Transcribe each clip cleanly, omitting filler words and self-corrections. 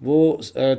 وہ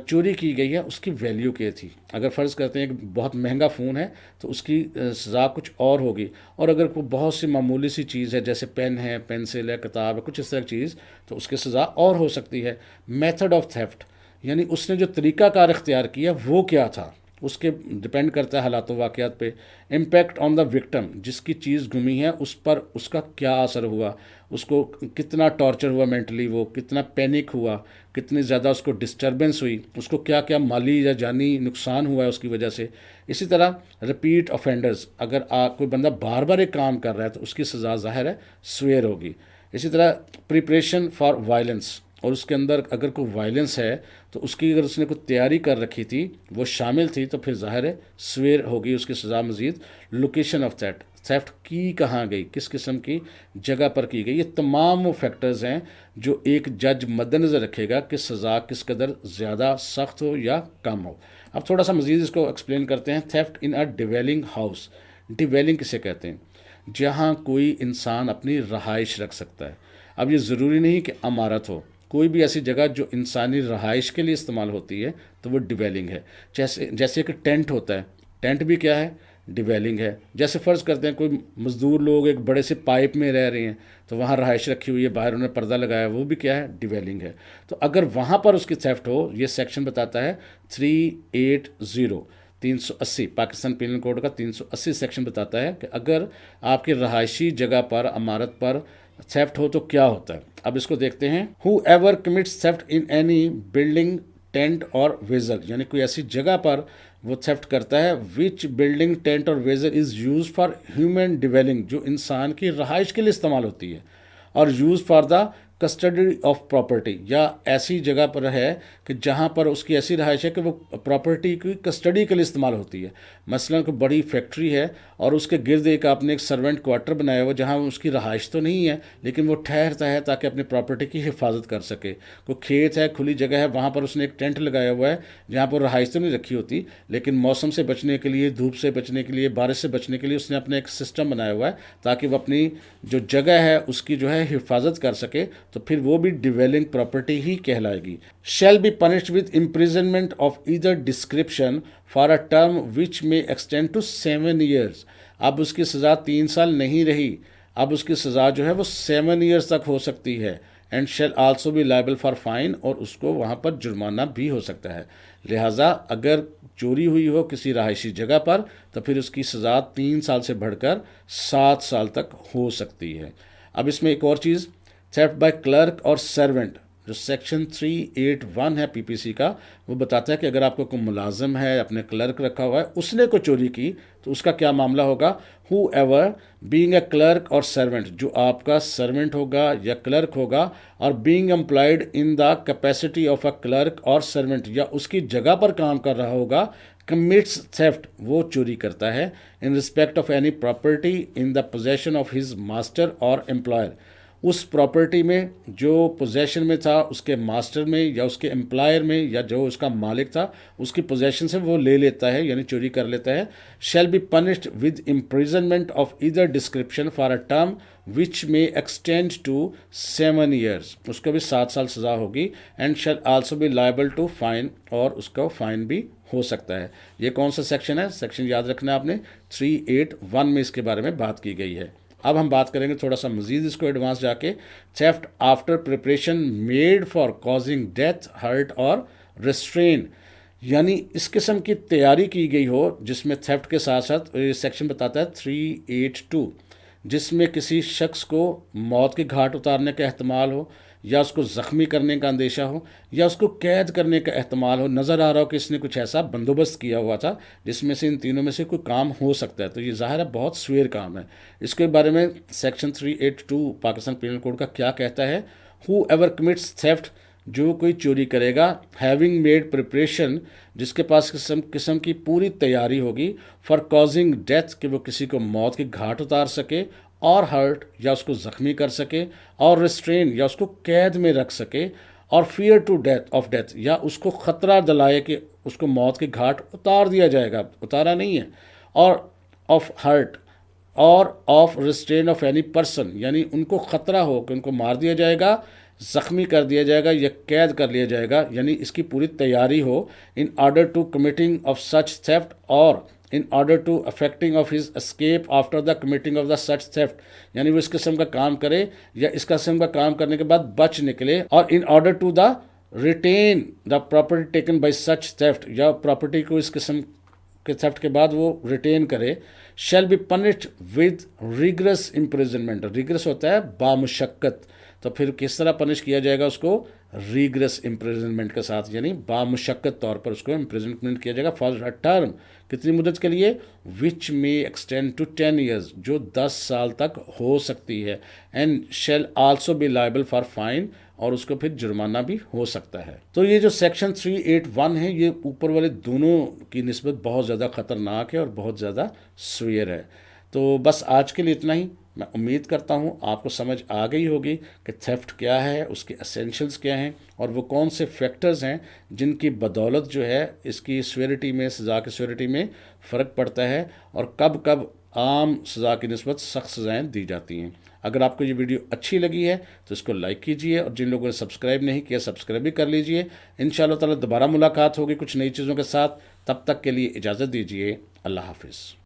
چوری کی گئی ہے اس کی ویلیو کیا تھی. اگر فرض کرتے ہیں کہ بہت مہنگا فون ہے تو اس کی سزا کچھ اور ہوگی، اور اگر کوئی بہت سی معمولی سی چیز ہے جیسے پین ہے، پینسل ہے، کتاب ہے، کچھ اس طرح کی چیز، تو اس کی سزا اور ہو سکتی ہے. میتھڈ آف تھیفٹ یعنی اس نے جو طریقہ کار اختیار کیا وہ کیا تھا، اس کے ڈپینڈ کرتا ہے حالات و واقعات پہ. امپیکٹ آن دا وکٹم، جس کی چیز گمی ہے اس پر اس کا کیا اثر ہوا، اس کو کتنا ٹارچر ہوا مینٹلی، وہ کتنا پینک ہوا، کتنی زیادہ اس کو ڈسٹربنس ہوئی، اس کو کیا کیا مالی یا جانی نقصان ہوا ہے اس کی وجہ سے. اسی طرح رپیٹ آفینڈرز، اگر کوئی بندہ بار بار ایک کام کر رہا ہے تو اس کی سزا ظاہر ہے سویر ہوگی. اسی طرح پریپریشن فار وائلنس، اور اس کے اندر اگر کوئی وائلنس ہے تو اس کی اگر اس نے کوئی تیاری کر رکھی تھی وہ شامل تھی تو پھر ظاہر ہے سویر ہوگی اس کی سزا مزید. لوکیشن آف تھیفٹ کی کہاں گئی، کس قسم کی جگہ پر کی گئی، یہ تمام وہ فیکٹرز ہیں جو ایک جج مد نظر رکھے گا کہ سزا کس قدر زیادہ سخت ہو یا کم ہو. اب تھوڑا سا مزید اس کو ایکسپلین کرتے ہیں. تھیفٹ ان اے ڈویلنگ ہاؤس، ڈویلنگ کسے کہتے ہیں؟ جہاں کوئی انسان اپنی رہائش رکھ سکتا ہے. اب یہ ضروری نہیں کہ عمارت ہو، کوئی بھی ایسی جگہ جو انسانی رہائش کے لیے استعمال ہوتی ہے تو وہ ڈویلنگ ہے. جیسے کہ ٹینٹ ہوتا ہے، ٹینٹ بھی کیا ہے؟ ڈویلنگ ہے. جیسے فرض کرتے ہیں کوئی مزدور لوگ ایک بڑے سے پائپ میں رہ رہے ہیں تو وہاں رہائش رکھی ہوئی ہے، باہر انہوں نے پردہ لگایا، وہ بھی کیا ہے؟ ڈویلنگ ہے. تو اگر وہاں پر اس کی تھیفٹ ہو، یہ سیکشن بتاتا ہے 380 380 پاکستان پینل کوڈ کا 380 سیکشن بتاتا ہے کہ اگر آپ کی رہائشی جگہ پر، عمارت پر تھیفٹ ہو تو کیا ہوتا ہے. اب اس کو دیکھتے ہیں. Whoever commits theft in any building, tent اور ویزل، یعنی کوئی ایسی جگہ پر وہ تھیفٹ کرتا ہے وچ بلڈنگ، ٹینٹ اور vessel is used for human dwelling, جو انسان کی رہائش کے لیے استعمال ہوتی ہے، اور use for the custody of property, یا ایسی جگہ پر ہے کہ جہاں پر اس کی ایسی رہائش ہے کہ وہ پراپرٹی کی کسٹڈی کے لیے استعمال ہوتی ہے. مثلا کوئی بڑی فیکٹری ہے اور اس کے گرد ایک آپ نے ایک سرونٹ کوارٹر بنایا ہوا جہاں اس کی رہائش تو نہیں ہے لیکن وہ ٹھہرتا ہے تاکہ اپنی پراپرٹی کی حفاظت کر سکے. کوئی کھیت ہے، کھلی جگہ ہے، وہاں پر اس نے ایک ٹینٹ لگایا ہوا ہے جہاں پر رہائش تو نہیں رکھی ہوتی لیکن موسم سے بچنے کے لیے، دھوپ سے بچنے کے لیے، بارش سے بچنے کے لیے اس نے اپنا ایک سسٹم بنایا ہوا ہے تاکہ وہ اپنی جو جگہ ہے اس کی جو ہے حفاظت کر سکے، تو پھر وہ بھی ڈویلنگ پراپرٹی ہی کہلائے گی. Shall be punished with imprisonment of either description for a term which may extend to 7 years. اب اس کی سزا 3 سال نہیں رہی، اب اس کی سزا جو ہے وہ 7 ایئرس تک ہو سکتی ہے. And shall also be liable for fine, اور اس کو وہاں پر جرمانہ بھی ہو سکتا ہے. لہٰذا اگر چوری ہوئی ہو کسی رہائشی جگہ پر تو پھر اس کی سزا 3 سال سے بڑھ کر 7 سال تک ہو سکتی ہے. اب اس میں ایک اور چیز، theft by clerk or servant, جو سیکشن 381 ہے پی پی سی کا، وہ بتاتا ہے کہ اگر آپ کو کوئی ملازم ہے، اپنے کلرک رکھا ہوا ہے، اس نے کوئی چوری کی تو اس کا کیا معاملہ ہوگا. Whoever being a clerk or servant, جو آپ کا سرونٹ ہوگا یا کلرک ہوگا or being employed in the capacity of a clerk or servant, یا اس کی جگہ پر کام کر رہا ہوگا، کمٹس تھیفٹ، وہ چوری کرتا ہے، in respect of any property in the possession of his master اور امپلائر، اس پراپرٹی میں جو پوزیشن میں تھا اس کے ماسٹر میں یا اس کے امپلائر میں یا جو اس کا مالک تھا اس کی پوزیشن سے وہ لے لیتا ہے یعنی چوری کر لیتا ہے. Shall be punished with imprisonment of either description for a term which may extend to 7 years, اس کو بھی 7 سال سزا ہوگی. And shall also be liable to fine, اور اس کو فائن بھی ہو سکتا ہے. یہ کون سا سیکشن ہے؟ سیکشن یاد رکھنا آپ نے 381 میں اس کے بارے میں بات کی گئی ہے. اب ہم بات کریں گے تھوڑا سا مزید اس کو ایڈوانس جا کے. Theft after preparation made for causing death, hurt اور ریسٹرین، یعنی اس قسم کی تیاری کی گئی ہو جس میں تھیفٹ کے ساتھ ساتھ یہ سیکشن بتاتا ہے 382، جس میں کسی شخص کو موت کے گھاٹ اتارنے کا احتمال ہو، یا اس کو زخمی کرنے کا اندیشہ ہو، یا اس کو قید کرنے کا احتمال ہو، نظر آ رہا ہو کہ اس نے کچھ ایسا بندوبست کیا ہوا تھا جس میں سے ان تینوں میں سے کوئی کام ہو سکتا ہے، تو یہ ظاہر ہے بہت سویر کام ہے. اس کے بارے میں سیکشن 382 پاکستان پینل کوڈ کا کیا کہتا ہے. ہو ایور کمٹس تھیفٹ، جو کوئی چوری کرے گا، ہیونگ میڈ پریپریشن، جس کے پاس قسم کی پوری تیاری ہوگی، فار کازنگ ڈیتھ، کہ وہ کسی کو موت کے گھاٹ اتار سکے، اور ہرٹ، یا اس کو زخمی کر سکے، اور ریسٹرین، یا اس کو قید میں رکھ سکے، or fear to death of death, یا اس کو خطرہ دلائے کہ اس کو موت کے گھاٹ اتار دیا جائے گا، اتارا نہیں ہے، اور آف ہرٹ اور of restrain of any person, یعنی ان کو خطرہ ہو کہ ان کو مار دیا جائے گا، زخمی کر دیا جائے گا یا قید کر لیا جائے گا، یعنی اس کی پوری تیاری ہو، in order to committing of such theft اور in order to effecting of his escape after the committing of the such theft, یعنی وہ اس قسم کا کام کرے یا اس قسم کا کام کرنے کے بعد بچ نکلے، or in order to the retain the property taken by such theft, یا پراپرٹی کو اس قسم کے تھیفٹ کے بعد وہ ریٹین کرے، shall be punished with rigorous imprisonment, rigorous ہوتا ہے بامشقت، تو پھر کس طرح پنش کیا جائے گا اس کو؟ ریگرس امپریزنمنٹ کے ساتھ، یعنی بامشقت طور پر اس کو امپریزنمنٹ کیا جائے گا فار ٹرم، کتنی مدت کے لیے؟ Which may extend to 10 years, جو 10 سال تک ہو سکتی ہے، and shall also be liable for fine, اور اس کو پھر جرمانہ بھی ہو سکتا ہے۔ تو یہ جو سیکشن 381 ہے یہ اوپر والے دونوں کی نسبت بہت زیادہ خطرناک ہے اور بہت زیادہ سویر ہے۔ تو بس آج کے لیے اتنا ہی، میں امید کرتا ہوں آپ کو سمجھ آ گئی ہوگی کہ تھیفٹ کیا ہے، اس کے اسینشلز کیا ہیں، اور وہ کون سے فیکٹرز ہیں جن کی بدولت جو ہے اس کی سویرٹی میں، سزا کی سویرٹی میں فرق پڑتا ہے، اور کب کب عام سزا کی نسبت سخت سزائیں دی جاتی ہیں۔ اگر آپ کو یہ ویڈیو اچھی لگی ہے تو اس کو لائک کیجئے، اور جن لوگوں نے سبسکرائب نہیں کیا سبسکرائب بھی کر لیجئے۔ انشاءاللہ تعالی دوبارہ ملاقات ہوگی کچھ نئی چیزوں کے ساتھ، تب تک کے لیے اجازت دیجئے، اللہ حافظ۔